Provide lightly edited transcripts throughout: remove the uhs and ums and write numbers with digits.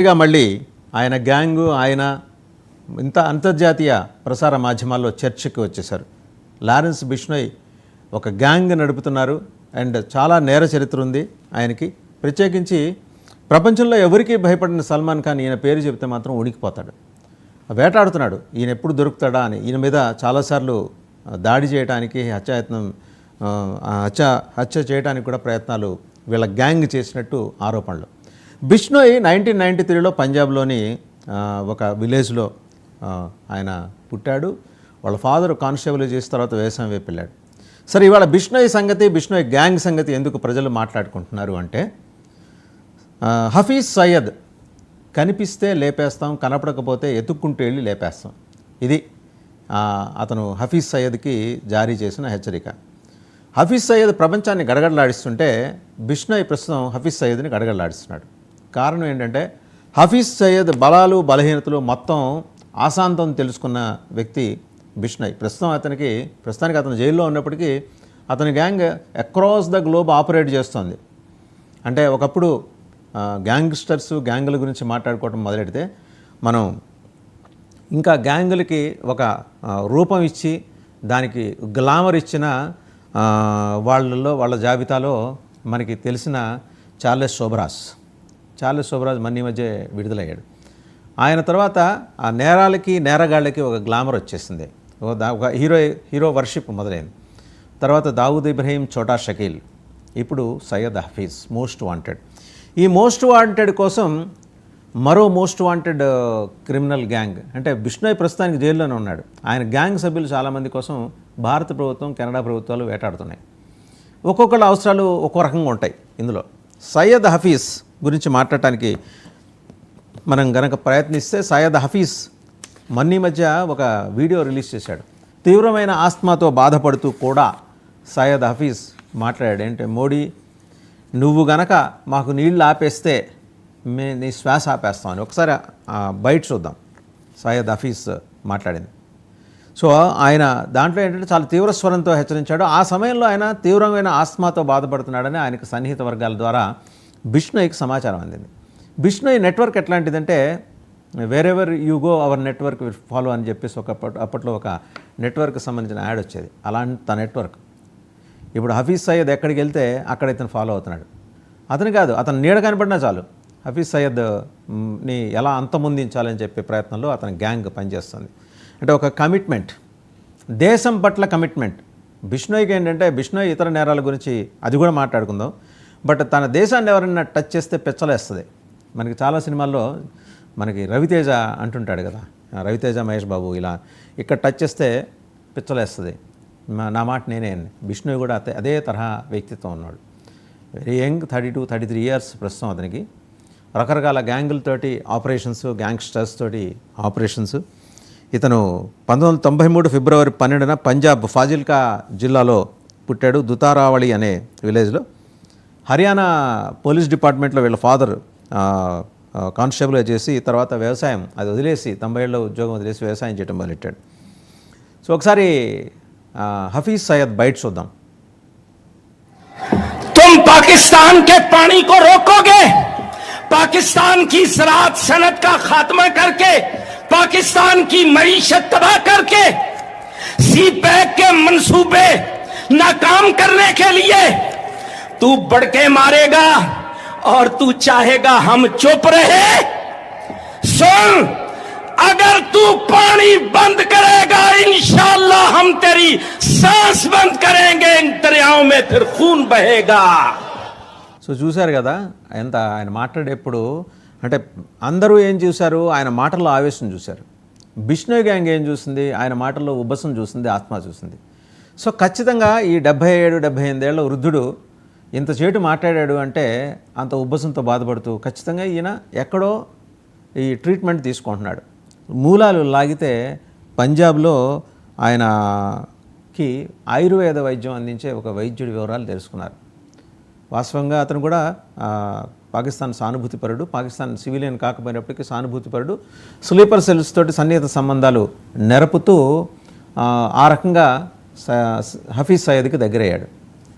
ఇక మళ్ళీ ఆయన గ్యాంగు ఆయన ఇంత అంతర్జాతీయ ప్రసార మాధ్యమాల్లో చర్చకి వచ్చేశారు. లారెన్స్ బిష్నోయ్ ఒక గ్యాంగ్ నడుపుతున్నారు అండ్ చాలా నేర చరిత్ర ఉంది ఆయనకి. ప్రత్యేకించి ప్రపంచంలో ఎవరికీ భయపడిన సల్మాన్ ఖాన్ ఈయన పేరు చెబితే మాత్రం ఉనికిపోతాడు. వేటాడుతున్నాడు ఈయన ఎప్పుడు దొరుకుతాడా అని. ఈయన మీద చాలాసార్లు దాడి చేయడానికి హత్య చేయడానికి కూడా ప్రయత్నాలు వీళ్ళ గ్యాంగ్ చేసినట్టు ఆరోపణలు. బిష్నోయ్ 1993లో పంజాబ్లోని ఒక విలేజ్లో ఆయన పుట్టాడు. వాళ్ళ ఫాదర్ కానిస్టేబుల్ చేసిన తర్వాత వ్యవసాయం వైపు వెళ్ళాడు. సరే, ఇవాళ బిష్నోయ్ సంగతి, బిష్నోయ్ గ్యాంగ్ సంగతి ఎందుకు ప్రజలు మాట్లాడుకుంటున్నారు అంటే, హఫీజ్ సయ్యద్ కనిపిస్తే లేపేస్తాం, కనపడకపోతే ఎత్తుక్కుంటూ వెళ్ళి లేపేస్తాం. ఇది అతను హఫీజ్ సయ్యద్కి జారీ చేసిన హెచ్చరిక. హఫీజ్ సయ్యద్ ప్రపంచాన్ని గడగడలాడిస్తుంటే బిష్నోయ్ ప్రస్తుతం హఫీజ్ సయ్యద్ని గడగడలాడిస్తున్నాడు. కారణం ఏంటంటే, హఫీజ్ సయ్యద్ బలాలు బలహీనతలు మొత్తం ఆశాంతం తెలుసుకున్న వ్యక్తి బిష్నోయ్. ప్రస్తుతానికి అతను జైల్లో ఉన్నప్పటికీ అతని gang across the globe operate చేస్తుంది. అంటే ఒకప్పుడు గ్యాంగ్స్టర్స్ గ్యాంగుల గురించి మాట్లాడుకోవడం మొదలెడితే మనం ఇంకా గ్యాంగులకి ఒక రూపం ఇచ్చి దానికి గ్లామర్ ఇచ్చిన వాళ్ళ జాబితాలో మనకి తెలిసిన చార్లెస్ సోబరాజ్ మన ఈ మధ్య విడుదలయ్యాడు. ఆయన తర్వాత ఆ నేరగాళ్ళకి ఒక గ్లామర్ వచ్చేసింది. ఒక హీరో వర్షిప్ మొదలైంది. తర్వాత దావూద్ ఇబ్రహీం, చోటా షకీల్, ఇప్పుడు సయ్యద్ హఫీజ్ మోస్ట్ వాంటెడ్. ఈ మోస్ట్ వాంటెడ్ కోసం మరో మోస్ట్ వాంటెడ్ క్రిమినల్ గ్యాంగ్ అంటే బిష్నోయ్ ప్రస్తుతానికి జైల్లోనే ఉన్నాడు. ఆయన గ్యాంగ్ సభ్యులు చాలామంది కోసం భారత ప్రభుత్వం, కెనడా ప్రభుత్వాలు వేటాడుతున్నాయి. ఒక్కొక్కళ్ళ అవసరాలు ఒక్కో రకంగా ఉంటాయి. ఇందులో సయ్యద్ హఫీజ్ గురించి మాట్లాడటానికి మనం గనక ప్రయత్నిస్తే, సయ్యద్ హఫీజ్ మొన్న మధ్య ఒక వీడియో రిలీజ్ చేశాడు. తీవ్రమైన ఆస్మాతో బాధపడుతూ కూడా సయ్యద్ హఫీజ్ మాట్లాడాడు. ఏంటంటే, మోడీ నువ్వు గనక మాకు నీళ్ళు ఆపేస్తే నీ శ్వాస ఆపేస్తామని. ఒకసారి బయట చూద్దాం సయ్యద్ హఫీజ్ మాట్లాడింది. సో ఆయన దాంట్లో ఏంటంటే చాలా తీవ్ర స్వరంతో హెచ్చరించాడు. ఆ సమయంలో ఆయన తీవ్రమైన ఆస్మాతో బాధపడుతున్నాడని ఆయనకు సన్నిహిత వర్గాల ద్వారా బిష్నోయ్కి సమాచారం అందింది. బిష్నోయ్ నెట్వర్క్ ఎట్లాంటిదంటే, wherever you go our network will follow అని చెప్పేసి అప్పట్లో ఒక నెట్వర్క్కి సంబంధించిన యాడ్ వచ్చేది. అలాంటి నెట్వర్క్ ఇప్పుడు హఫీజ్ సయ్యద్ ఎక్కడికి వెళ్తే అక్కడ ఇతను ఫాలో అవుతున్నాడు. అతను కాదు, అతను నీడ కనపడినా చాలు హఫీజ్ సయ్యద్ని ఎలా అంతమొందించాలని చెప్పే ప్రయత్నంలో అతని గ్యాంగ్ పనిచేస్తుంది. అంటే ఒక కమిట్మెంట్, దేశం పట్ల కమిట్మెంట్. బిష్నోయ్కి ఏంటంటే, బిష్నోయ్ ఇతర నేరాల గురించి అది కూడా మాట్లాడుకుందాం, బట్ తన దేశాన్ని ఎవరైనా టచ్ చేస్తే పెచ్చలేస్తుంది. మనకి చాలా సినిమాల్లో మనకి రవితేజ అంటుంటాడు కదా, రవితేజ, మహేష్ బాబు ఇలా ఇక్కడ టచ్ చేస్తే పిచ్చలేస్తుంది. నా మాట నేనే. బిష్నోయ్ కూడా అదే తరహా వ్యక్తిత్వం ఉన్నాడు. వెరీ యంగ్, 32-33 ఇయర్స్ ప్రస్తుతం అతనికి. రకరకాల గ్యాంగులతోటి ఆపరేషన్స్, గ్యాంగ్స్టర్స్ తోటి ఆపరేషన్స్. ఇతను 1993 ఫిబ్రవరి 12న పంజాబ్ ఫాజిల్కా జిల్లాలో పుట్టాడు, దుతారావళి అనే విలేజ్లో. హర్యానా పోలీస్ డిపార్ట్మెంట్లో వీళ్ళ ఫాదర్ కానిస్టేబుల్గా చేసి తర్వాత వ్యవసాయం అది వదిలేసి 90 ఏళ్ళ ఉద్యోగం వదిలేసి వ్యవసాయం చేయడం మొదలెట్టాడు. సో ఒకసారి హఫీజ్ సయ్యద్ బయట చూద్దాం. तुम पाकिस्तान के पानी को रोकोगे, पाकिस्तान की ज़राअत सनत का खात्मा करके, पाकिस्तान की मईशत तबाह करके, सी पैक के मंसूबे नाकाम करने के लिए तू बढ़ के मारेगा और तू चाहेगा हम चुप रहे. सुन, अगर तू पानी बंद करेगा इंशाअल्लाह हम तेरी सांस बंद करेंगे, इन दरियाओं में फिर खून बहेगा. సో చూశారు కదా ఎంత ఆయన మాట్లాడేప్పుడు. అంటే అందరూ ఏం చూశారు, ఆయన మాటల్లో ఆవేశం చూశారు. బిష్నోయ్ గ్యాంగ్ ఏం చూసింది, ఆయన మాటల్లో ఉబ్బసం చూసింది, ఆత్మ చూసింది. సో ఖచ్చితంగా ఈ 77-78 ఏళ్ల వృద్ధుడు ఇంత చేటు మాట్లాడాడు అంటే అంత ఉబ్బసంతో బాధపడుతూ ఖచ్చితంగా ఈయన ఎక్కడో ఈ ట్రీట్మెంట్ తీసుకుంటున్నాడు. మూలాలు లాగితే పంజాబ్లో ఆయనకి ఆయుర్వేద వైద్యం అందించే ఒక వైద్యుడి వివరాలు తెలుసుకున్నారు. వాస్తవంగా అతను కూడా పాకిస్తాన్ సానుభూతిపరుడు, పాకిస్తాన్ సివిలియన్ కాకపోయినప్పటికీ సానుభూతిపరుడు. స్లీపర్ సెల్స్ తోటి సన్నిహిత సంబంధాలు నెరపుతూ ఆ రకంగా హఫీజ్ సయ్యద్కి దగ్గరయ్యాడు.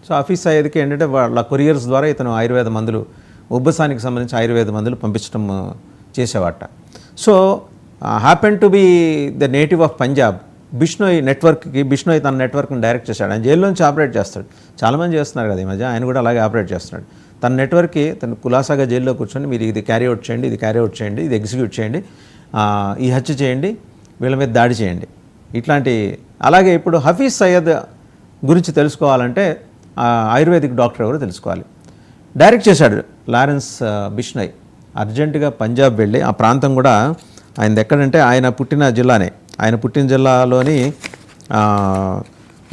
సో హఫీజ్ సయ్యద్కి ఏంటంటే వాళ్ళ కొరియర్స్ ద్వారా ఇతను ఆయుర్వేద మందులు, ఉబ్బసానికి సంబంధించి ఆయుర్వేద మందులు పంపించడం చేసేవాట. So happen to be the native of Punjab. Bishnoi Bishnoi తన నెట్వర్క్ని డైరెక్ట్ చేశాడు. ఆయన జైల్లోంచి ఆపరేట్ చేస్తాడు. చాలామంది చేస్తున్నారు కదా ఈ మధ్య, ఆయన కూడా అలాగే ఆపరేట్ చేస్తున్నాడు. తన నెట్వర్క్కి తను కులాసాగా జైల్లో కూర్చొని మీరు ఇది క్యారీ అవుట్ చేయండి, ఇది క్యారీ అవుట్ చేయండి, ఇది ఎగ్జిక్యూట్ చేయండి, ఈ హత్య చేయండి, వీళ్ళ మీద దాడి చేయండి, ఇట్లాంటి. అలాగే ఇప్పుడు హఫీజ్ సయ్యద్ గురించి తెలుసుకోవాలంటే ఆయుర్వేదిక్ డాక్టర్ ఎవరో తెలుసుకోవాలి. డైరెక్ట్ చేశాడు లారెన్స్ బిష్నోయ్. అర్జెంటుగా పంజాబ్ వెళ్ళి, ఆ ప్రాంతం కూడా ఆయనది ఎక్కడంటే ఆయన పుట్టిన జిల్లానే, ఆయన పుట్టిన జిల్లాలోని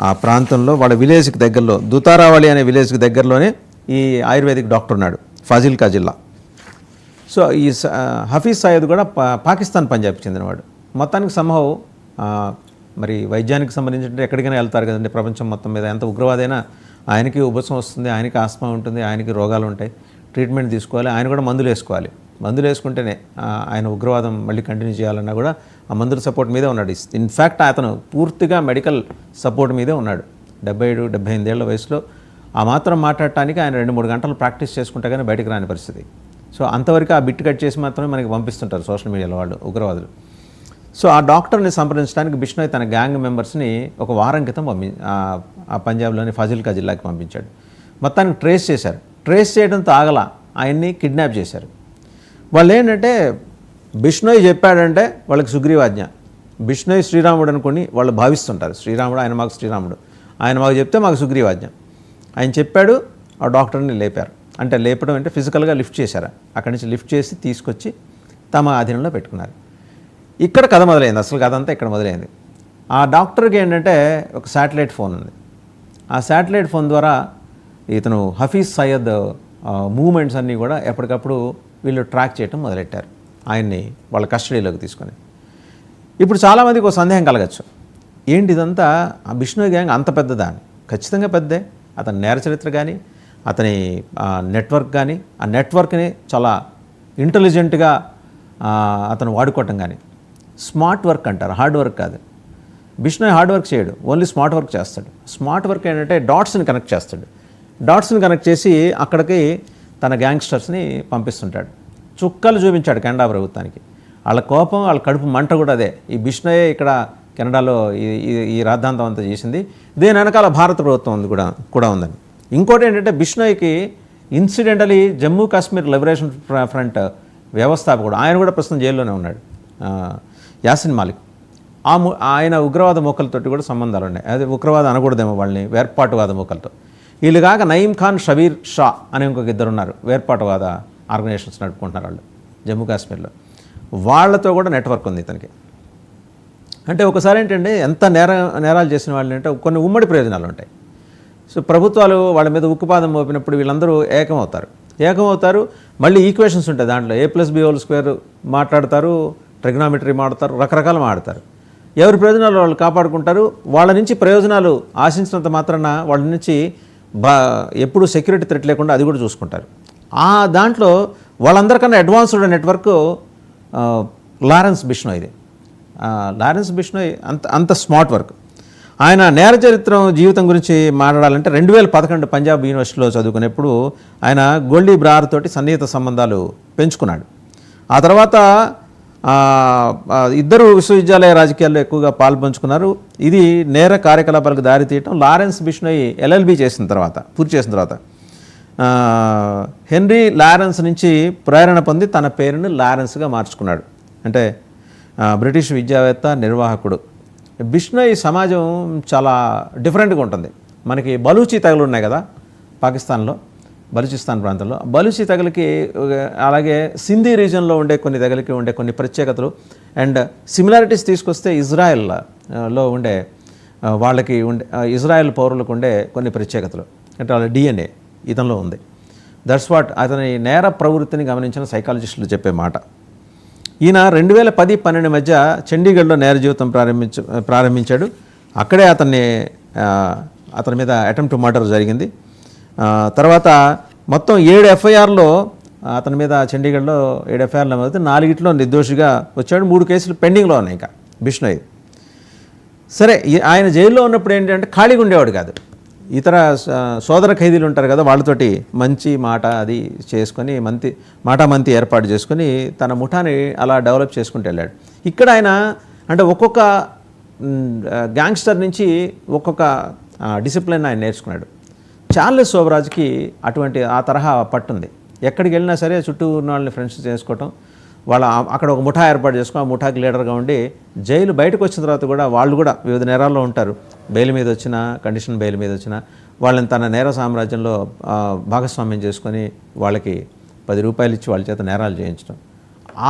ఆ ప్రాంతంలో వాళ్ళ విలేజ్కి దగ్గరలో దుతారావళి అనే విలేజ్కి దగ్గరలోనే ఈ ఆయుర్వేదిక్ డాక్టర్ ఉన్నాడు, ఫాజిల్కా జిల్లా. సో ఈ హఫీజ్ సయ్యద్ కూడా పాకిస్తాన్ పంజాబ్కి చెందినవాడు. మొత్తానికి సంభవం మరి వైద్యానికి సంబంధించి ఎక్కడికైనా వెళ్తారు కదండి ప్రపంచం మొత్తం మీద. ఎంత ఉగ్రవాదైనా ఆయనకి ఉబ్బసం వస్తుంది, ఆయనకి ఆస్మా ఉంటుంది, ఆయనకి రోగాలు ఉంటాయి, ట్రీట్మెంట్ తీసుకోవాలి, ఆయన కూడా మందులు వేసుకోవాలి. మందులు వేసుకుంటేనే ఆయన ఉగ్రవాదం మళ్ళీ కంటిన్యూ చేయాలన్నా కూడా ఆ మందుల సపోర్ట్ మీదే ఉన్నాడు. ఇన్ఫ్యాక్ట్ అతను పూర్తిగా మెడికల్ సపోర్ట్ మీదే ఉన్నాడు. 77-78 ఏళ్ల వయసులో ఆ మాత్రం మాట్లాడటానికి ఆయన 2-3 గంటలు ప్రాక్టీస్ చేసుకుంటే కానీ బయటకు రాని పరిస్థితి. సో అంతవరకు ఆ బిట్ కట్ చేసి మాత్రమే మనకి పంపిస్తుంటారు సోషల్ మీడియాలో వాళ్ళు ఉగ్రవాదులు. సో ఆ డాక్టర్ని సంప్రదించడానికి బిష్నోయ్ తన గ్యాంగ్ మెంబర్స్ని ఒక వారం క్రితం ఆ పంజాబ్లోని ఫాజిల్కా జిల్లాకి పంపించాడు. మొత్తానికి ట్రేస్ చేశారు. ట్రేస్ చేయడంతో ఆగల, ఆయన్ని కిడ్నాప్ చేశారు. వాళ్ళు ఏంటంటే బిష్నోయ్ చెప్పాడంటే వాళ్ళకి సుగ్రీవాజ్ఞ. బిష్నోయ్ శ్రీరాముడు అనుకుని వాళ్ళు భావిస్తుంటారు. శ్రీరాముడు, ఆయన మాకు శ్రీరాముడు, ఆయన మాకు చెప్తే మాకు సుగ్రీవాజ్ఞ. ఆయన చెప్పాడు, ఆ డాక్టర్ని లేపారు. అంటే లేపడం అంటే ఫిజికల్గా లిఫ్ట్ చేశారు. అక్కడి నుంచి లిఫ్ట్ చేసి తీసుకొచ్చి తమ ఆధీనంలో పెట్టుకున్నారు. ఇక్కడ కథ మొదలైంది. అసలు కథ అంతా ఇక్కడ మొదలైంది. ఆ డాక్టర్కి ఏంటంటే ఒక శాటిలైట్ ఫోన్ ఉంది. ఆ శాటిలైట్ ఫోన్ ద్వారా ఇతను హఫీజ్ సయ్యద్ మూవ్మెంట్స్ అన్నీ కూడా ఎప్పటికప్పుడు వీళ్ళు ట్రాక్ చేయడం మొదలెట్టారు, ఆయన్ని వాళ్ళ కస్టడీలోకి తీసుకొని. ఇప్పుడు చాలామందికి ఒక సందేహం కలగచ్చు, ఏంటి ఇదంతా, ఆ బిష్నోయ్ గ్యాంగ్ అంత పెద్దదా అని. ఖచ్చితంగా పెద్దే. అతని నేర చరిత్ర కానీ, అతని నెట్వర్క్ కానీ, ఆ నెట్వర్క్ని చాలా ఇంటెలిజెంట్గా అతను వాడుకోవటం కానీ. స్మార్ట్ వర్క్ అంటారు, హార్డ్ వర్క్ కాదు. బిష్నోయ్ హార్డ్ వర్క్ చేయడు, ఓన్లీ స్మార్ట్ వర్క్ చేస్తాడు. స్మార్ట్ వర్క్ ఏంటంటే డాట్స్ని కనెక్ట్ చేస్తాడు. డాట్స్ని కనెక్ట్ చేసి అక్కడికి తన గ్యాంగ్స్టర్స్ని పంపిస్తుంటాడు. చుక్కలు చూపించాడు కెనడా ప్రభుత్వానికి. వాళ్ళ కోపం, వాళ్ళ కడుపు మంట కూడా అదే. ఈ బిష్నోయే ఇక్కడ కెనడాలో ఈ రాద్ధాంతం అంతా చేసింది, దీని వెనకాల భారత ప్రభుత్వం ఉంది కూడా ఉందని. ఇంకోటి ఏంటంటే బిష్నోయ్కి incidentally Jammu Kashmir liberation front వ్యవస్థాపకుడు, ఆయన కూడా ప్రస్తుతం జైల్లోనే ఉన్నాడు, యాసిన్ మాలిక్. ఆయన ఉగ్రవాద మూకలతోటి కూడా సంబంధాలు ఉన్నాయి. అది ఉగ్రవాదం అనకూడదేమో వాళ్ళని, వేర్పాటువాద మూకలతో. వీళ్ళు కాక నయీం ఖాన్, షబీర్ షా అనే ఇంకొక ఇద్దరు ఉన్నారు, వేర్పాటువాద ఆర్గనైజేషన్స్ నడుపుకుంటున్నారు వాళ్ళు జమ్మూ కాశ్మీర్లో. వాళ్ళతో కూడా నెట్వర్క్ ఉంది ఇతనికి. అంటే ఒకసారి ఏంటంటే ఎంత నేరాలు చేసిన వాళ్ళు అంటే కొన్ని ఉమ్మడి ప్రయోజనాలు ఉంటాయి. సో ప్రభుత్వాలు వాళ్ళ మీద ఉక్కుపాదం మోపినప్పుడు వీళ్ళందరూ ఏకమవుతారు. మళ్ళీ ఈక్వేషన్స్ ఉంటాయి దాంట్లో, A+B² మాట్లాడతారు, ట్రిగ్నామెట్రీ మాడతారు, రకరకాలు మాడతారు. ఎవరి ప్రయోజనాలు వాళ్ళు కాపాడుకుంటారు. వాళ్ళ నుంచి ప్రయోజనాలు ఆశించినంత మాత్రాన వాళ్ళ నుంచి ఎప్పుడు సెక్యూరిటీ థ్రెట్ లేకుండా అది కూడా చూసుకుంటారు. ఆ దాంట్లో వాళ్ళందరికన్నా అడ్వాన్స్డ్ నెట్వర్క్ లారెన్స్ బిష్నోయ్ది. లారెన్స్ బిష్నోయ్ అంత స్మార్ట్ వర్క్. ఆయన నేర చరిత్ర జీవితం గురించి మాట్లాడాలంటే 2011 పంజాబ్ యూనివర్సిటీలో చదువుకునేప్పుడు ఆయన గోల్డీ బ్రార్ తోటి సన్నిహిత సంబంధాలు పెంచుకున్నాడు. ఆ తర్వాత ఇద్దరు విశ్వవిద్యాలయ రాజకీయాల్లో ఎక్కువగా పాల్పంచుకున్నారు. ఇది నేర కార్యకలాపాలకు దారితీయటం లారెన్స్ బిష్నోయ్ LLB పూర్తి చేసిన తర్వాత హెన్రీ లారెన్స్ నుంచి ప్రేరణ పొంది తన పేరును లారెన్స్గా మార్చుకున్నాడు. అంటే బ్రిటిష్ విద్యావేత్త, నిర్వాహకుడు. బిష్నోయ్ సమాజం చాలా డిఫరెంట్గా ఉంటుంది. మనకి బలూచి తెగలు ఉన్నాయి కదా పాకిస్తాన్లో, బలూచిస్తాన్ ప్రాంతంలో. బలూచి తెగలకి అలాగే సింధీ రీజన్లో ఉండే కొన్ని తెగలకి ఉండే కొన్ని ప్రత్యేకతలు అండ్ సిమిలారిటీస్ తీసుకొస్తే ఇజ్రాయెల్లో ఉండే వాళ్ళకి ఉండే ఇజ్రాయెల్ పౌరులకు ఉండే కొన్ని ప్రత్యేకతలు అంటే వాళ్ళ DNA ఇతనిలో ఉంది. దట్స్ వాట్ అతని నేర ప్రవృత్తిని గమనించిన సైకాలజిస్టులు చెప్పే మాట. ఈయన 2010-12 మధ్య చండీగఢ్లో నేర జీవితం ప్రారంభించాడు. అక్కడే అతని మీద అటెంప్ట్ టు మర్డర్ జరిగింది. తర్వాత మొత్తం 7 FIRలో అతని మీద చండీగఢ్లో 7 FIRల మీద 4 నిర్దోషిగా వచ్చాడు. 3 కేసులు పెండింగ్లో ఉన్నాయి ఇంకా బిష్నోయ్. సరే, ఆయన జైల్లో ఉన్నప్పుడు ఏంటంటే ఖాళీగా ఉండేవాడు కాదు. ఇతర సోదర ఖైదీలు ఉంటారు కదా, వాళ్ళతోటి మంచి మాట అది చేసుకొని మంతి ఏర్పాటు చేసుకొని తన ముఠాని అలా డెవలప్ చేసుకుంటూ వెళ్ళాడు. ఇక్కడ ఆయన అంటే ఒక్కొక్క గ్యాంగ్స్టర్ నుంచి ఒక్కొక్క డిసిప్లిన్ ఆయన నేర్చుకున్నాడు. చార్లెస్ శోభరాజ్కి అటువంటి ఆ తరహా పట్టుంది. ఎక్కడికి వెళ్ళినా సరే చుట్టూ ఉన్న వాళ్ళని ఫ్రెండ్స్ చేసుకోవటం, అక్కడ ఒక ముఠా ఏర్పాటు చేసుకుని ఆ ముఠాకి లీడర్గా ఉండి జైలు బయటకు వచ్చిన తర్వాత కూడా వాళ్ళు కూడా వివిధ నేరాల్లో ఉంటారు. బెయిల్ మీద వచ్చినా, కండిషన్ బెయిల్ మీద వచ్చినా వాళ్ళని తన నేర సామ్రాజ్యంలో భాగస్వామ్యం చేసుకొని వాళ్ళకి 10 రూపాయలు ఇచ్చి వాళ్ళ చేత నేరాలు చేయించడం.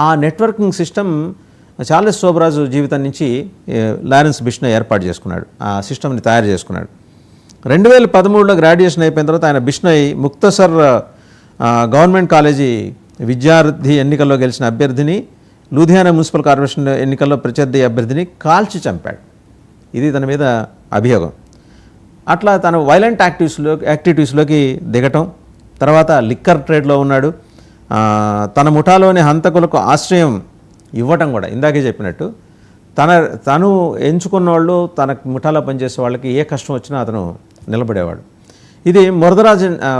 ఆ నెట్వర్కింగ్ సిస్టమ్ చార్లెస్ శోభరాజు జీవితం నుంచి లారెన్స్ బిష్నోయ్ ఏర్పాటు చేసుకున్నాడు. ఆ సిస్టమ్ని తయారు చేసుకున్నాడు. 2013లో గ్రాడ్యుయేషన్ అయిపోయిన తర్వాత ఆయన బిష్నోయ్ ముక్తసర్ గవర్నమెంట్ కాలేజీ విద్యార్థి ఎన్నికల్లో గెలిచిన అభ్యర్థిని, లూధియానా మున్సిపల్ కార్పొరేషన్ ఎన్నికల్లో ప్రత్యర్థి అభ్యర్థిని కాల్చి చంపాడు. ఇది తన మీద అభియోగం. అట్లా తను వైలెంట్ యాక్టివిటీస్లోకి దిగటం, తర్వాత లిక్కర్ ట్రేడ్లో ఉన్నాడు. తన ముఠాలోని హంతకులకు ఆశ్రయం ఇవ్వటం కూడా ఇందాకే చెప్పినట్టు తను ఎంచుకున్న వాళ్ళు, తన ముఠాలో పనిచేసే వాళ్ళకి ఏ కష్టం వచ్చినా అతను నిలబడేవాడు. ఇది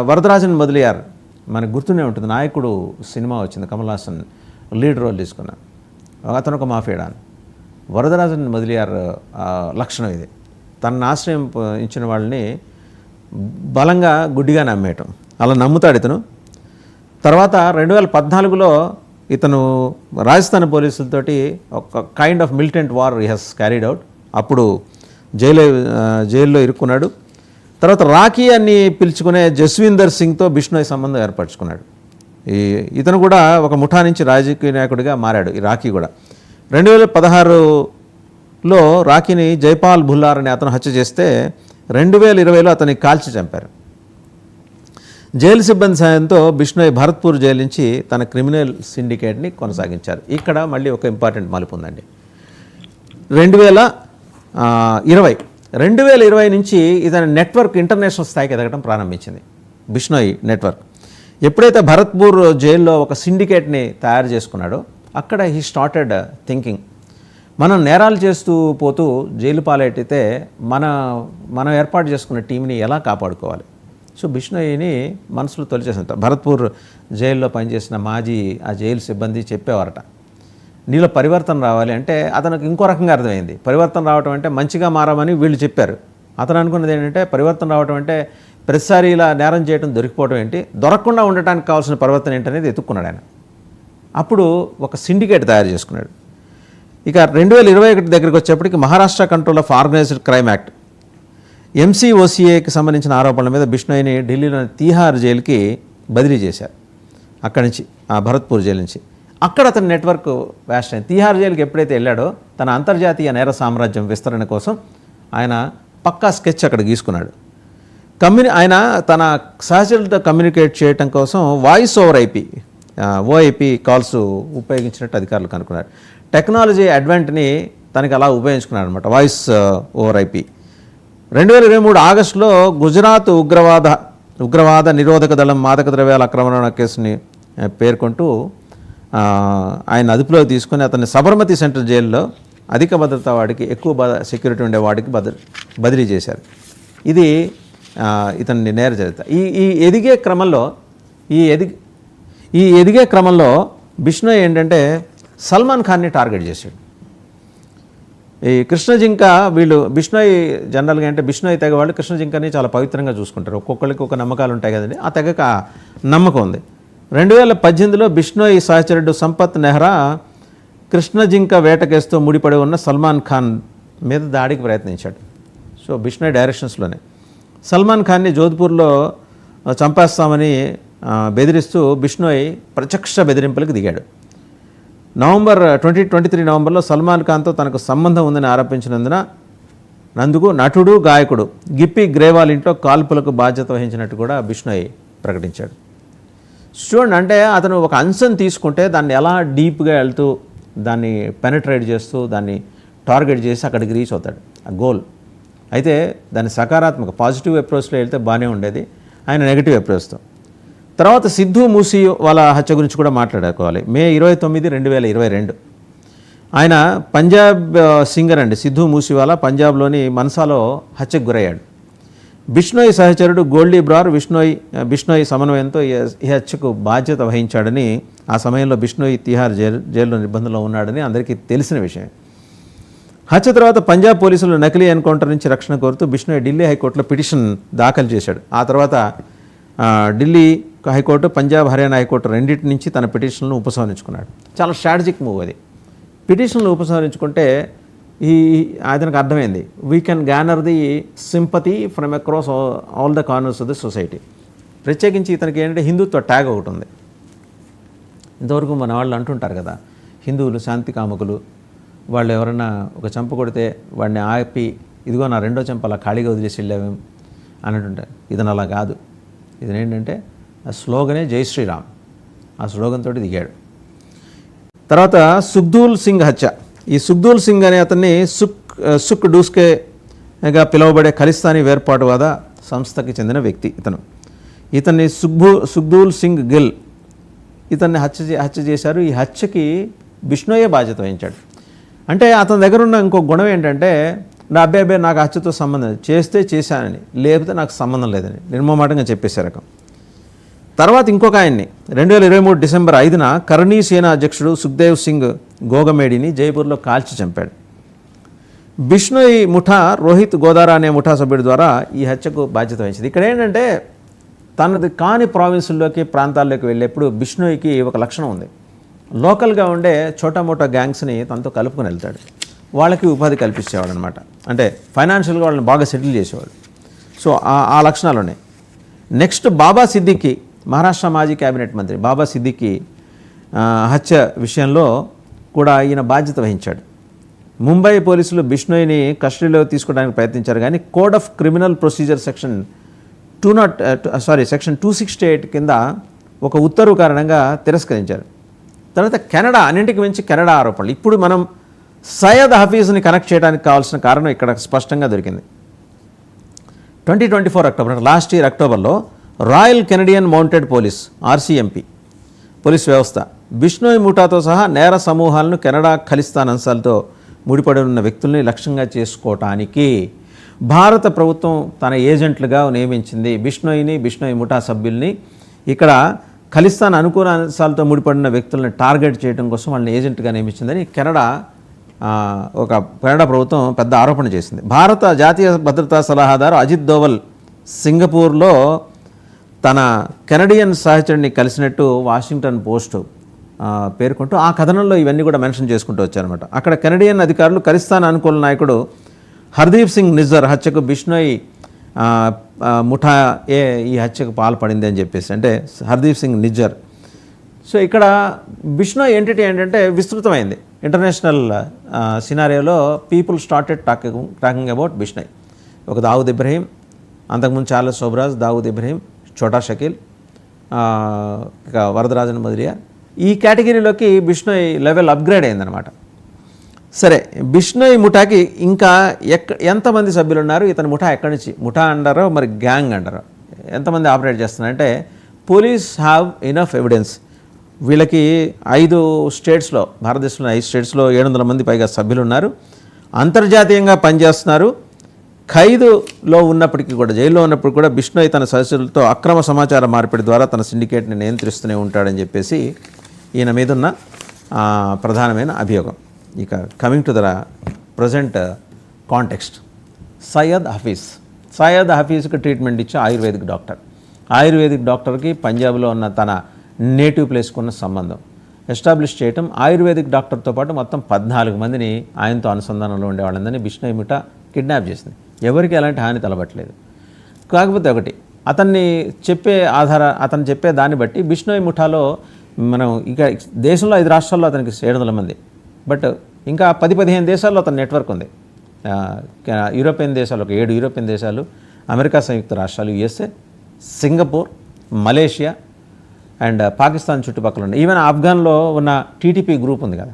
వరదరాజన్ మొదలియార్ మనకు గుర్తునే ఉంటుంది. నాయకుడు సినిమా వచ్చింది, కమల్ హాసన్ లీడ్ రోల్ తీసుకున్నాడు. అతను ఒక మాఫియాడాన్. వరదరాజన్ మొదలియార్ లక్షణం ఇది. తనను ఆశ్రయం ఇచ్చిన వాళ్ళని బలంగా గుడ్డిగా నమ్మేయటం, అలా నమ్ముతాడు ఇతను. తర్వాత 2014లో ఇతను రాజస్థాన్ పోలీసులతోటి ఒక kind of militant war he's carried out. అప్పుడు జైల్లో ఇరుక్కున్నాడు. తర్వాత రాకీ అని పిలుచుకునే జస్వీందర్ సింగ్తో బిష్నోయ్ సంబంధం ఏర్పరచుకున్నాడు. ఇతను కూడా ఒక ముఠా నుంచి రాజకీయ నాయకుడిగా మారాడు. ఈ రాకీ కూడా 2016లో రాకీని జైపాల్ భుల్లార్ అనే అతను హత్య చేస్తే 2020లో అతన్ని కాల్చి చంపారు. జైలు సిబ్బంది సాయంతో బిష్నోయ్ భరత్పూర్ జైలు నుంచి తన క్రిమినల్ సిండికేట్ని కొనసాగించారు. ఇక్కడ మళ్ళీ ఒక ఇంపార్టెంట్ మలుపు ఉందండి. 2020 నుంచి ఇతని నెట్వర్క్ ఇంటర్నేషనల్ స్థాయికి ఎదగడం ప్రారంభించింది. బిష్నోయ్ నెట్వర్క్ ఎప్పుడైతే భరత్పూర్ జైల్లో ఒక సిండికేట్ని తయారు చేసుకున్నాడో అక్కడ హీ స్టార్టెడ్ థింకింగ్, మనం నేరాలు చేస్తూ పోతూ జైలు పాలైతే మనం ఏర్పాటు చేసుకున్న టీంని ఎలా కాపాడుకోవాలి. సో బిష్నోయ్ని మనసులో తొలిచేసింది. భరత్పూర్ జైల్లో పనిచేసిన ఆ జైలు సిబ్బంది చెప్పేవారట, నీలో పరివర్తన రావాలి అంటే అతనికి ఇంకో రకంగా అర్థమైంది. పరివర్తన రావటం అంటే మంచిగా మారమని వీళ్ళు చెప్పారు. అతను అనుకున్నది ఏంటంటే పరివర్తన రావటం అంటే ప్రతిసారి ఇలా నేరం చేయడం దొరికిపోవడం ఏంటి, దొరకకుండా ఉండటానికి కావాల్సిన పరివర్తన ఏంటనేది ఎత్తుక్కున్నాడు ఆయన. అప్పుడు ఒక సిండికేట్ తయారు చేసుకున్నాడు. ఇక 2021 దగ్గరికి వచ్చేప్పటికి Maharashtra control of organised crime act MCOCAకి సంబంధించిన ఆరోపణల మీద బిష్నోయ్ని ఢిల్లీలోని తీహార్ జైలుకి బదిలీ చేశారు. అక్కడి నుంచి ఆ భరత్పూర్ జైలు నుంచి. అక్కడ అతని నెట్వర్క్ వ్యాస్ట్ అయింది. తీహార్ జైలుకి ఎప్పుడైతే వెళ్ళాడో తన అంతర్జాతీయ నేర సామ్రాజ్యం విస్తరణ కోసం ఆయన పక్కా స్కెచ్ అక్కడ గీసుకున్నాడు. ఆయన తన సహచరులతో కమ్యూనికేట్ చేయటం కోసం వాయిస్ ఓవర్ OIP కాల్స్ ఉపయోగించినట్టు అధికారులు కనుక్కున్నారు. టెక్నాలజీ అడ్వాంట్ని తనకి అలా ఉపయోగించుకున్నాడు అనమాట, వాయిస్ ఓవర్ IP. 2023 ఆగస్టులో గుజరాత్ ఉగ్రవాద నిరోధక దళం మాదక ద్రవ్యాల అక్రమణ కేసుని పేర్కొంటూ ఆయన అదుపులోకి తీసుకొని అతన్ని సబర్మతి సెంట్రల్ జైల్లో అధిక భద్రతా వాడికి, ఎక్కువ సెక్యూరిటీ ఉండే వాడికి బదిలీ చేశారు. ఇది ఇతన్ని నేర చరిత్ర. ఈ ఎదిగే క్రమంలో బిష్నోయ్ ఏంటంటే సల్మాన్ ఖాన్ని టార్గెట్ చేశాడు. ఈ కృష్ణజింక వీళ్ళు బిష్నోయ్ జనరల్గా అంటే బిష్నోయ్ తెగ వాళ్ళు కృష్ణజింకని చాలా పవిత్రంగా చూసుకుంటారు. ఒక్కొక్కరికి ఒక నమ్మకాలు ఉంటాయి కదండి, ఆ తెగకు ఆ నమ్మకం ఉంది. 2018లో బిష్నోయ్ సహచరుడు సంపత్ నెహ్రా కృష్ణజింక వేట కేసుతో ముడిపడి ఉన్న సల్మాన్ ఖాన్ మీద దాడికి ప్రయత్నించాడు. సో బిష్నోయ్ డైరెక్షన్స్లోనే సల్మాన్ ఖాన్ని జోధ్పూర్లో చంపేస్తామని బెదిరిస్తూ బిష్నోయ్ ప్రత్యక్ష బెదిరింపులకు దిగాడు. 2023 నవంబర్లో సల్మాన్ ఖాన్తో తనకు సంబంధం ఉందని ఆరోపించినందుకు నటుడు, గాయకుడు గిప్పి గ్రేవాల్ ఇంట్లో కాల్పులకు బాధ్యత వహించినట్టు కూడా బిష్నోయ్ ప్రకటించాడు. చూడండి, అంటే అతను ఒక అంశం తీసుకుంటే దాన్ని ఎలా డీప్గా వెళ్తూ దాన్ని పెనట్రేట్ చేస్తూ దాన్ని టార్గెట్ చేసి అక్కడికి రీచ్ అవుతాడు, ఆ గోల్. అయితే దాన్ని సకారాత్మక పాజిటివ్ అప్రోచ్లో వెళ్తే బాగానే ఉండేది, ఆయన నెగిటివ్ అప్రోచ్తో. తర్వాత సిద్ధు మూసీ వాళ్ళ హత్య గురించి కూడా మాట్లాడుకోవాలి. మే 29, 2022 ఆయన పంజాబ్ సింగర్ అండి సిద్ధు మూసీవాలా పంజాబ్లోని మన్సాలో హత్యకు గురయ్యాడు. బిష్నోయ్ సహచరుడు గోల్డీ బ్రార్ బిష్నోయ్ సమన్వయంతో ఈ హత్యకు బాధ్యత వహించాడని, ఆ సమయంలో బిష్నోయ్ తిహార్ జైల్లో నిర్బంధంలో ఉన్నాడని అందరికీ తెలిసిన విషయం. హత్య తర్వాత పంజాబ్ పోలీసులు నకిలీ ఎన్కౌంటర్ నుంచి రక్షణ కోరుతూ బిష్నోయ్ ఢిల్లీ హైకోర్టులో పిటిషన్ దాఖలు చేశాడు. ఆ తర్వాత ఢిల్లీ హైకోర్టు, పంజాబ్, హర్యానా హైకోర్టు రెండింటి నుంచి తన పిటిషన్లను ఉపసంహరించుకున్నాడు. చాలా స్ట్రాటజిక్ మూవ్ అది. పిటిషన్లు ఉపసంహరించుకుంటే అతనికి అర్థమైంది, we can garner the sympathy from across all the corners of the society. ప్రత్యేకించి ఇతనికి ఏంటంటే హిందుత్వ ట్యాగ్ ఒకటి ఉంది. ఇంతవరకు మన వాళ్ళు అంటుంటారు కదా, హిందువులు శాంతి కాముకులు, వాళ్ళు ఎవరన్నా ఒక చంప కొడితే వాడిని ఆపి ఇదిగో నా రెండో చంప అలా ఖాళీగా వదిలేసి వెళ్ళావేం అని అంటుంటారు. ఇతను అలా కాదు. ఇతనేంటంటే ఆ స్లోగనే జై శ్రీరామ్, ఆ స్లోగన్ తోటి దిగాడు. తర్వాత సుఖ్దూల్ సింగ్ హత్య. ఈ సుఖ్దూల్ సింగ్ అనే అతన్ని సుక్ డూస్కేగా పిలువబడే ఖలిస్తానీ వేర్పాటువాద సంస్థకి చెందిన వ్యక్తి. ఇతన్ని సుఖ్దూల్ సింగ్ గిల్ ఇతన్ని హత్య చేశారు. ఈ హత్యకి బిష్నోయే బాధ్యత వహించాడు. అంటే అతని దగ్గర ఉన్న ఇంకో గుణం ఏంటంటే, నా అబ్బాయి నాకు హత్యతో సంబంధం చేస్తే చేశానని, లేకపోతే నాకు సంబంధం లేదని నిర్మమాటంగా చెప్పేసే రకం. తర్వాత ఇంకొక ఆయన్ని 2023 డిసెంబర్ 5న కర్నీ సేనా అధ్యక్షుడు సుఖ్దేవ్ సింగ్ గోగమేడిని జైపూర్లో కాల్చి చంపాడు. బిష్నోయ్ ముఠా రోహిత్ గోదారా అనే ముఠా సభ్యుడి ద్వారా ఈ హత్యకు బాధ్యత వహించింది. ఇక్కడ ఏంటంటే, తనది కాని ప్రావిన్సుల్లోకి ప్రాంతాల్లోకి వెళ్ళేప్పుడు బిష్నోయ్కి ఒక లక్షణం ఉంది. లోకల్గా ఉండే చోటా గ్యాంగ్స్ని తనతో కలుపుకొని వెళ్తాడు. వాళ్ళకి ఉపాధి కల్పించేవాడు అనమాట. అంటే ఫైనాన్షియల్గా వాళ్ళని బాగా సెటిల్ చేసేవాడు. సో ఆ లక్షణాలు ఉన్నాయి. నెక్స్ట్ బాబా సిద్దికీ, మహారాష్ట్ర మాజీ క్యాబినెట్ మంత్రి బాబా సిద్దికీ హత్య విషయంలో కూడా ఈయన బాధ్యత వహించాడు. ముంబై పోలీసులు బిష్నోయ్ని కస్టడీలో తీసుకోవడానికి ప్రయత్నించారు, కానీ code of criminal procedure section 268 కింద ఒక ఉత్తర్వు కారణంగా తిరస్కరించారు. తర్వాత కెనడా, అన్నింటికి మించి కెనడా ఆరోపణలు. ఇప్పుడు మనం సయ్యద్ హఫీజ్ని కనెక్ట్ చేయడానికి కావాల్సిన కారణం ఇక్కడ స్పష్టంగా దొరికింది. 2024 అక్టోబర్, లాస్ట్ ఇయర్ అక్టోబర్లో royal Canadian mounted police RCMP police వ్యవస్థ బిష్నోయ్ ముఠాతో సహా నేర సమూహాలను కెనడా ఖలిస్తాన్ అంశాలతో ముడిపడి ఉన్న వ్యక్తుల్ని లక్ష్యంగా చేసుకోవటానికి భారత ప్రభుత్వం తన ఏజెంట్లుగా నియమించింది. బిష్నోయ్ ముఠా సభ్యుల్ని ఇక్కడ ఖలిస్తాన్ అనుకూల అంశాలతో ముడిపడిన వ్యక్తులను టార్గెట్ చేయడం కోసం వాళ్ళని ఏజెంట్గా నియమించిందని కెనడా ప్రభుత్వం పెద్ద ఆరోపణ చేసింది. భారత జాతీయ భద్రతా సలహాదారు అజిత్ దోవల్ సింగపూర్లో తన కెనడియన్ సహచరుడిని కలిసినట్టు వాషింగ్టన్ పోస్ట్ పేర్కొంటూ ఆ కథనంలో ఇవన్నీ కూడా మెన్షన్ చేసుకుంటూ వచ్చారనమాట. అక్కడ కెనడియన్ అధికారులు ఖలిస్తాన్ అనుకూల నాయకుడు హర్దీప్ సింగ్ నిజ్జర్ హత్యకు బిష్నోయ్ ముఠా ఈ హత్యకు పాల్పడింది అని చెప్పేసి, అంటే హర్దీప్ సింగ్ నిజ్జర్. సో ఇక్కడ బిష్నోయ్ ఎంటిటీ ఏంటంటే విస్తృతమైంది. ఇంటర్నేషనల్ సినారియోలో people started talking about Bishnoi. ఒక దావుద్ ఇబ్రహీం, అంతకుముందు చార్లెస్ సోబ్రాజ్, దావుద్ ఇబ్రహీం, చోటా షకీల్, ఇక వరదరాజన్ మదిలియా, ఈ కేటగిరీలోకి బిష్నోయ్ లెవెల్ అప్గ్రేడ్ అయిందనమాట. సరే, బిష్నోయ్ ముఠాకి ఇంకా ఎంతమంది సభ్యులు ఉన్నారు, ఇతని ముఠా ఎక్కడి నుంచి, ముఠా అంటారో మరి గ్యాంగ్ అంటారో, ఎంతమంది ఆపరేట్ చేస్తున్నారంటే పోలీస్ హ్యావ్ ఇనఫ్ ఎవిడెన్స్. వీళ్ళకి 5 స్టేట్స్లో, భారతదేశంలో 5 స్టేట్స్లో 700 మంది పైగా సభ్యులు ఉన్నారు. అంతర్జాతీయంగా పనిచేస్తున్నారు. ఖైదులో ఉన్నప్పటికీ కూడా, జైల్లో ఉన్నప్పుడు కూడా బిష్నోయ్ తన సదస్సులతో అక్రమ సమాచార మార్పిడి ద్వారా తన సిండికేట్ని నియంత్రిస్తూనే ఉంటాడని చెప్పేసి ఈయన మీదున్న ప్రధానమైన అభియోగం. ఇక coming to the present context, Syed హఫీజ్కి ట్రీట్మెంట్ ఇచ్చే ఆయుర్వేదిక్ డాక్టర్కి పంజాబ్లో ఉన్న తన నేటివ్ ప్లేస్కు ఉన్న సంబంధం ఎస్టాబ్లిష్ చేయటం, ఆయుర్వేదిక్ డాక్టర్తో పాటు మొత్తం 14 మందిని ఆయనతో అనుసంధానంలో ఉండేవాళ్ళందరినీ బిష్నోయ్ ముఠా కిడ్నాప్ చేసింది. ఎవరికి ఎలాంటి హాని తలబట్టలేదు. కాకపోతే ఒకటి, అతను చెప్పే దాన్ని బట్టి బిష్నోయ్ ముఠాలో మనం ఇక దేశంలో 5 రాష్ట్రాల్లో అతనికి 700 మంది, బట్ ఇంకా 10-15 దేశాల్లో అతని నెట్వర్క్ ఉంది. యూరోపియన్ దేశాలు, ఒక 7 యూరోపియన్ దేశాలు, అమెరికా సంయుక్త రాష్ట్రాలు, USA, Singapore, Malaysia and Pakistan చుట్టుపక్కల ఉన్నాయి. ఈవెన్ ఆఫ్ఘన్లో ఉన్న TTP గ్రూప్ ఉంది కదా,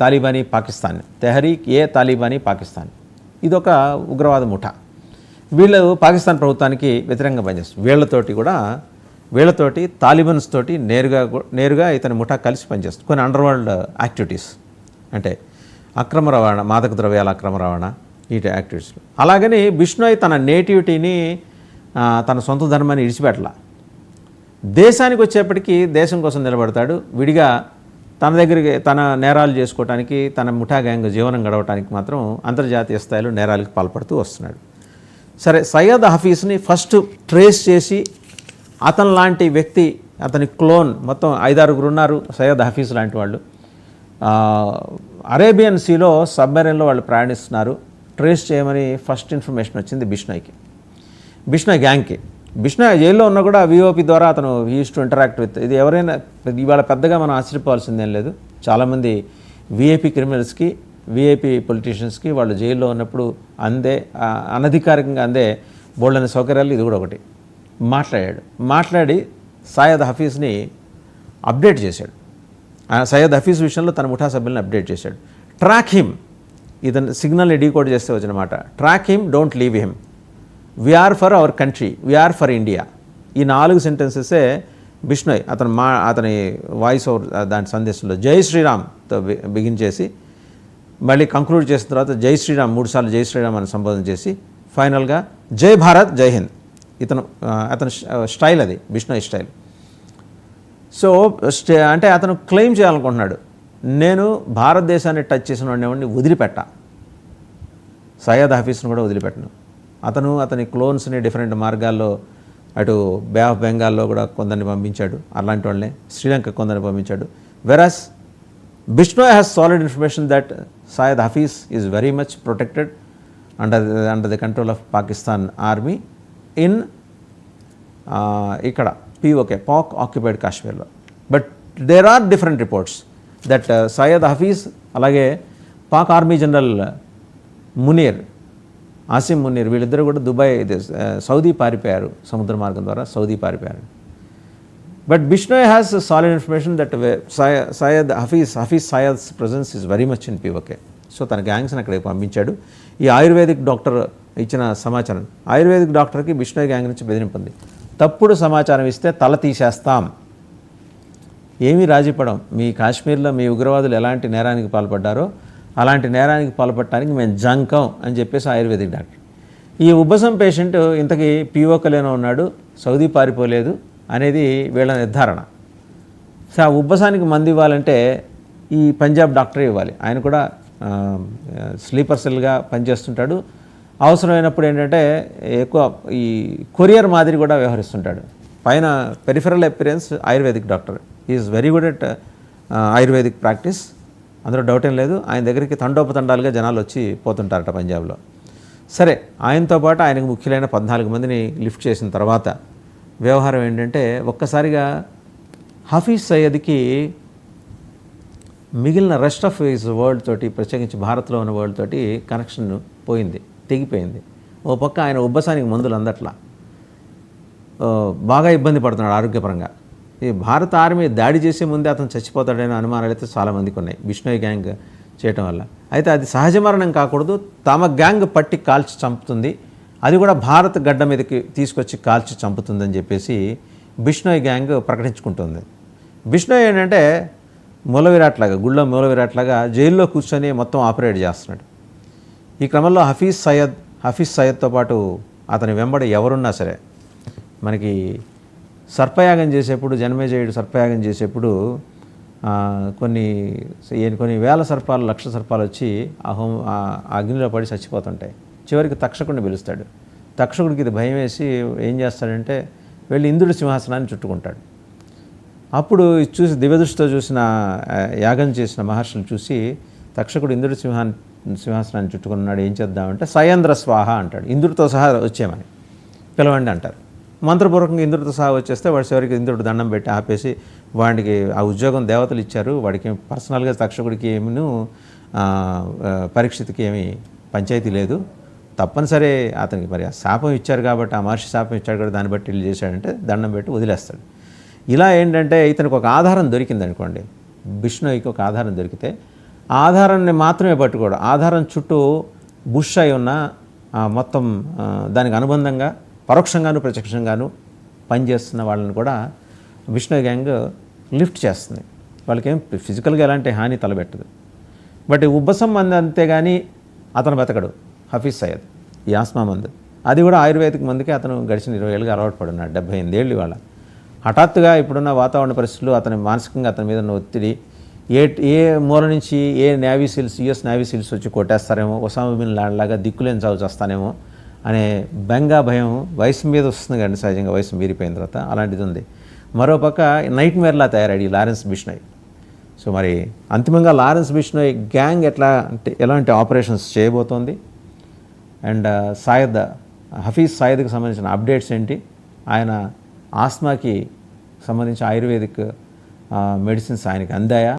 తాలిబానీ పాకిస్తాన్, ఇదొక ఉగ్రవాద ముఠా. వీళ్ళు పాకిస్తాన్ ప్రభుత్వానికి వ్యతిరేకంగా పనిచేస్తారు. వీళ్ళతోటి తాలిబన్స్ తోటి నేరుగా ఇతని ముఠా కలిసి పనిచేస్తుంది. కొన్ని అండర్వరల్డ్ యాక్టివిటీస్, అంటే అక్రమ రవాణా, మాదక ద్రవ్యాల అక్రమ రవాణా, ఈ యాక్టివిటీస్లో. అలాగని బిష్నోయ్ తన నేటివిటీని తన సొంత ధర్మాన్ని ఇడిచిపెట్టలా. దేశానికి వచ్చేప్పటికీ దేశం కోసం నిలబడతాడు. విడిగా తన దగ్గరికి తన నేరాలు చేసుకోవడానికి, తన ముఠా గ్యాంగ్ జీవనం గడవడానికి మాత్రం అంతర్జాతీయ స్థాయిలో నేరాలకు పాల్పడుతూ వస్తున్నాడు. సరే, సయ్యద్ హఫీజ్ని ఫస్ట్ ట్రేస్ చేసి అతను లాంటి వ్యక్తి, అతని క్లోన్ మొత్తం 5-6 ఉన్నారు సయ్యద్ హఫీజ్ లాంటి వాళ్ళు. అరేబియన్ సీలో సబ్మెరైన్లో వాళ్ళు ప్రయాణిస్తున్నారు. ట్రేస్ చేయమని ఫస్ట్ ఇన్ఫర్మేషన్ వచ్చింది బిష్నోయ్ గ్యాంగ్కి. బిష్నోయ్ జైల్లో ఉన్నా కూడా విఓపి ద్వారా అతను యూస్ టు ఇంటరాక్ట్ విత్, ఇది ఎవరైనా ఇవాళ పెద్దగా మనం ఆశ్చర్యపోవాల్సిందేం లేదు. చాలామంది విఐపి క్రిమినల్స్కి, విఐపి పొలిటీషియన్స్కి వాళ్ళు జైల్లో ఉన్నప్పుడు అనధికారికంగా బోల్డని సౌకర్యాలు ఇది కూడా ఒకటి. మాట్లాడి సయ్యద్ హఫీజ్ని అప్డేట్ చేశాడు. సయ్యద్ హఫీజ్ విషయంలో తన ముఠా సభ్యులను అప్డేట్ చేశాడు. ట్రాక్ హిమ్, ఇతను సిగ్నల్ని డీకోడ్ చేస్తే వచ్చినమాట. Track him, don't leave him, we are for our country, we are for India. ఈ 4 సెంటెన్సెసే బిష్నోయ్ అతని వాయిస్ ఓవర్ దాని సందేశంలో జై శ్రీరామ్తో బిగిన్ చేసి మళ్ళీ కంక్లూడ్ చేసిన తర్వాత జై శ్రీరామ్ 3 సార్లు జై శ్రీరామ్ అని సంబోధన చేసి ఫైనల్గా జై భారత్ జై హింద్. అతని స్టైల్ అది, బిష్నోయ్ స్టైల్. సో అంటే అతను క్లెయిమ్ చేయాలనుకుంటున్నాడు, నేను భారతదేశాన్ని టచ్ చేసిన వాడిని వదిలిపెట్టా, సయ్యద్ హఫీజ్ను కూడా వదిలిపెట్టను. అతని క్లోన్స్ని డిఫరెంట్ మార్గాల్లో అటు బే ఆఫ్ బెంగాల్లో కూడా కొందరిని పంపించాడు, అలాంటి వాళ్ళని శ్రీలంక కొందరిని పంపించాడు. Whereas Bishnoi has solid information that Syed Hafiz is very much protected under the control of Pakistan army in ఇక్కడ పాక్ ఆక్యుపైడ్ కాశ్మీర్లో. But there are different reports that Syed Hafiz అలాగే పాక్ ఆర్మీ జనరల్ ఆసిమ్ మునీర్ వీళ్ళిద్దరూ కూడా దుబాయ్ సౌదీ పారిపోయారు, సముద్ర మార్గం ద్వారా సౌదీ పారిపోయారు. But Bishnoi has solid information that Syed's presence is very much in POK. So తన గ్యాంగ్స్ని అక్కడికి పంపించాడు. ఈ ఆయుర్వేదిక్ డాక్టర్ ఇచ్చిన సమాచారం, ఆయుర్వేదిక్ డాక్టర్కి బిష్నోయ్ గ్యాంగ్ నుంచి బెదిరింపుంది. తప్పుడు సమాచారం ఇస్తే తల తీసేస్తాం, ఏమీ రాజీపడం, మీ కాశ్మీర్లో మీ ఉగ్రవాదులు ఎలాంటి నేరానికి పాల్పడ్డారో అలాంటి నేరానికి పాల్పడటానికి మేము జంకం అని చెప్పేసి ఆయుర్వేదిక్ డాక్టర్. ఈ ఉబ్బసం పేషెంట్ ఇంతకీ పీఓకలేనో ఉన్నాడు, సౌదీ పారిపోలేదు అనేది వీళ్ళ నిర్ధారణ. సో ఆ ఉబ్బసానికి మందు ఇవ్వాలంటే ఈ పంజాబ్ డాక్టరే ఇవ్వాలి. ఆయన కూడా స్లీపర్ సెల్గా పనిచేస్తుంటాడు. అవసరమైనప్పుడు ఏంటంటే ఎక్కువ ఈ కొరియర్ మాదిరి కూడా వ్యవహరిస్తుంటాడు. పైన peripheral appearance ayurvedic doctor, is very good at ayurvedic practice, అందులో డౌట్ ఏం లేదు. ఆయన దగ్గరికి తండోపతండాలుగా జనాలు వచ్చి పోతుంటారట పంజాబ్లో. సరే, ఆయనతో పాటు ఆయనకు ముఖ్యులైన 14 మందిని లిఫ్ట్ చేసిన తర్వాత వ్యవహారం ఏంటంటే ఒక్కసారిగా హఫీజ్ సయ్యద్కి మిగిలిన రెస్ట్ ఆఫ్ హిజ్ వరల్డ్ తోటి, ప్రత్యేకించి భారత్లో ఉన్న వరల్డ్ తోటి కనెక్షన్ పోయింది, తెగిపోయింది. ఓ పక్క ఆయన ఉబ్బసానికి మందులు అందట్లా, బాగా ఇబ్బంది పడుతున్నాడు ఆరోగ్యపరంగా. ఈ భారత ఆర్మీ దాడి చేసే ముందే అతను చచ్చిపోతాడనే అనుమానాలు అయితే చాలామందికి ఉన్నాయి బిష్నోయ్ గ్యాంగ్ చేయటం వల్ల. అయితే అది సహజ మరణం కాకూడదు, తమ గ్యాంగ్ పట్టి కాల్చి చంపుతుంది, అది కూడా భారత్ గడ్డ మీదకి తీసుకొచ్చి కాల్చి చంపుతుందని చెప్పేసి బిష్నోయ్ గ్యాంగ్ ప్రకటించుకుంటుంది. బిష్నోయ్ ఏంటంటే గుళ్ళో మూల విరాట్లాగా జైల్లో కూర్చొని మొత్తం ఆపరేట్ చేస్తున్నాడు. ఈ క్రమంలో హఫీజ్ సయ్యద్తో పాటు అతని వెంబడి ఎవరున్నా సరే, మనకి సర్పయాగం చేసేప్పుడు జనమేజయుడు సర్పయాగం చేసేప్పుడు కొన్ని వేల సర్పాలు, లక్ష సర్పాలు వచ్చి ఆ అగ్నిలో పడి చచ్చిపోతుంటాయి. చివరికి తక్షకుడిని పిలుస్తాడు. తక్షకుడికి ఇది భయం వేసి ఏం చేస్తాడంటే వెళ్ళి ఇంద్రుడి సింహాసనాన్ని చుట్టుకుంటాడు. అప్పుడు చూసి దివ్యదృష్టితో చూసిన యాగం చేసిన మహర్షులు చూసి తక్షకుడు ఇంద్రుడి సింహాసనాన్ని చుట్టుకున్నాడు, ఏం చేద్దామంటే సయేంద్ర స్వాహ అంటాడు, ఇంద్రుడితో సహా వచ్చేయమని పిలవండి అంటారు. మంత్రపూర్వకంగా ఇంద్రుడితో సహా వచ్చేస్తే వాడి చివరికి ఇంద్రుడు దండం పెట్టి ఆపేసి వాడికి ఆ ఉద్యోగం దేవతలు ఇచ్చారు, వాడికి పర్సనల్గా తక్షకుడికి ఏమీ పరీక్షిత్కి ఏమీ పంచాయతీ లేదు, తప్పనిసరి అతనికి మరి ఆ శాపం ఇచ్చారు కాబట్టి, ఆ మహర్షి శాపం ఇచ్చాడు కాబట్టి దాన్ని బట్టి ఇల్లు చేశాడంటే దండం పెట్టి వదిలేస్తాడు. ఇలా ఏంటంటే ఇతనికి ఒక ఆధారం దొరికింది అనుకోండి, బిష్నోయ్కి ఒక ఆధారం దొరికితే ఆ ఆధారాన్ని మాత్రమే పట్టుకోడు, ఆధారం చుట్టూ బుష్ అయి ఉన్న మొత్తం దానికి అనుబంధంగా పరోక్షంగాను ప్రత్యక్షంగాను పనిచేస్తున్న వాళ్ళని కూడా బిష్నోయ్ గ్యాంగ్ లిఫ్ట్ చేస్తుంది. వాళ్ళకేం ఫిజికల్గా ఎలాంటి హాని తలబెట్టదు. బట్ ఉబ్బసం అంతేగాని అతను బతకడు. హఫీజ్ సయ్యద్, ఈ ఆస్మా మందు. అది కూడా ఆయుర్వేదిక్ మందుకే అతను గడిచిన 20 ఏళ్ళుగా అలవాటు పడున్నాడు. 78 ఏళ్ళు ఇవాళ. హఠాత్తుగా ఇప్పుడున్న వాతావరణ పరిస్థితులు, అతని మానసికంగా అతని మీద ఉన్న ఒత్తిడి, ఏ మూల నుంచి ఏ navy seals, US navy seals వచ్చి కొట్టేస్తారేమో, ఒసామా బిన్ లాడెన్ లాగా దిక్కులేని చావు చేస్తానేమో అనే బెంగా భయం వయసు మీద వస్తుంది కానీ సహజంగా వయసు మీరిపోయిన తర్వాత అలాంటిది ఉంది. మరోపక్క నైట్ మేర్లా తయారాడు ఈ లారెన్స్ బిష్నోయ్. సో మరి అంతిమంగా లారెన్స్ బిష్నోయ్ గ్యాంగ్ ఎలాంటి ఆపరేషన్స్ చేయబోతోంది, అండ్ హఫీజ్ సయ్యద్కి సంబంధించిన అప్డేట్స్ ఏంటి, ఆయన ఆస్మాకి సంబంధించి ఆయుర్వేదిక్ మెడిసిన్స్ ఆయనకి అందాయా,